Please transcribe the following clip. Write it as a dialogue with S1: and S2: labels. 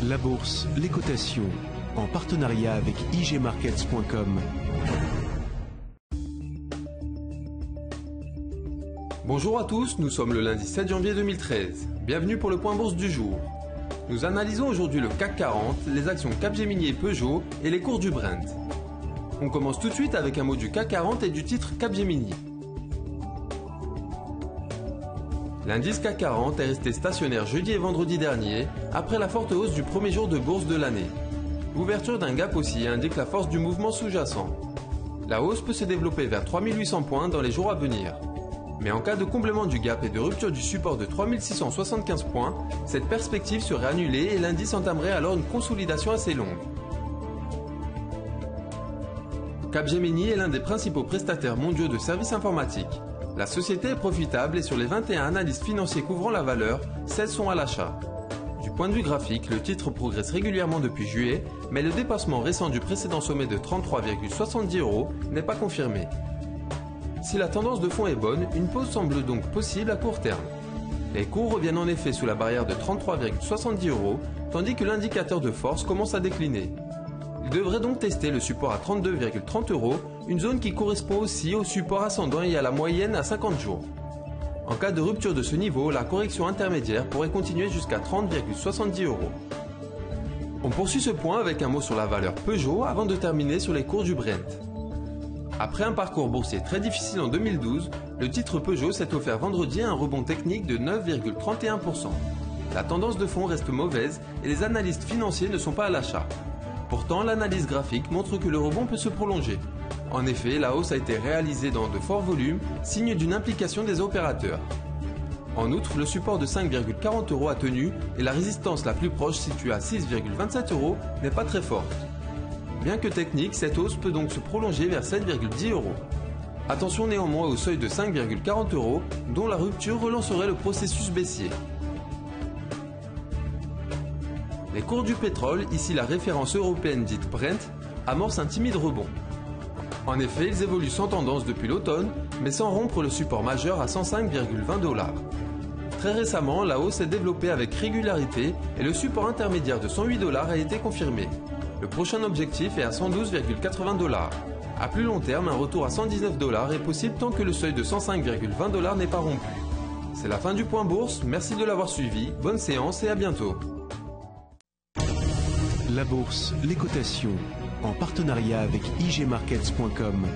S1: La bourse, les cotations, en partenariat avec igmarkets.com.
S2: Bonjour à tous, nous sommes le lundi 7 janvier 2013. Bienvenue pour le point bourse du jour. Nous analysons aujourd'hui le CAC 40, les actions Capgemini et Peugeot et les cours du Brent. On commence tout de suite avec un mot du CAC 40 et du titre Capgemini. L'indice CAC 40 est resté stationnaire jeudi et vendredi dernier, après la forte hausse du premier jour de bourse de l'année. L'ouverture d'un gap haussier indique la force du mouvement sous-jacent. La hausse peut se développer vers 3800 points dans les jours à venir. Mais en cas de comblement du gap et de rupture du support de 3675 points, cette perspective serait annulée et l'indice entamerait alors une consolidation assez longue. Capgemini est l'un des principaux prestataires mondiaux de services informatiques. La société est profitable et sur les 21 analystes financiers couvrant la valeur, 16 sont à l'achat. Du point de vue graphique, le titre progresse régulièrement depuis juillet, mais le dépassement récent du précédent sommet de 33,70 € n'est pas confirmé. Si la tendance de fond est bonne, une pause semble donc possible à court terme. Les cours reviennent en effet sous la barrière de 33,70 €, tandis que l'indicateur de force commence à décliner. Il devrait donc tester le support à 32,30 €, une zone qui correspond aussi au support ascendant et à la moyenne à 50 jours. En cas de rupture de ce niveau, la correction intermédiaire pourrait continuer jusqu'à 30,70 €. On poursuit ce point avec un mot sur la valeur Peugeot avant de terminer sur les cours du Brent. Après un parcours boursier très difficile en 2012, le titre Peugeot s'est offert vendredi un rebond technique de 9,31%. La tendance de fond reste mauvaise et les analystes financiers ne sont pas à l'achat. Pourtant, l'analyse graphique montre que le rebond peut se prolonger. En effet, la hausse a été réalisée dans de forts volumes, signe d'une implication des opérateurs. En outre, le support de 5,40 € a tenu et la résistance la plus proche, située à 6,27 €, n'est pas très forte. Bien que technique, cette hausse peut donc se prolonger vers 7,10 €. Attention néanmoins au seuil de 5,40 €, dont la rupture relancerait le processus baissier. Les cours du pétrole, ici la référence européenne dite Brent, amorcent un timide rebond. En effet, ils évoluent sans tendance depuis l'automne, mais sans rompre le support majeur à 105,20 $. Très récemment, la hausse s'est développée avec régularité et le support intermédiaire de 108 $ a été confirmé. Le prochain objectif est à 112,80 $. À plus long terme, un retour à 119 $ est possible tant que le seuil de 105,20 $ n'est pas rompu. C'est la fin du point bourse, merci de l'avoir suivi, bonne séance et à bientôt.
S1: La bourse, les cotations, en partenariat avec igmarkets.com.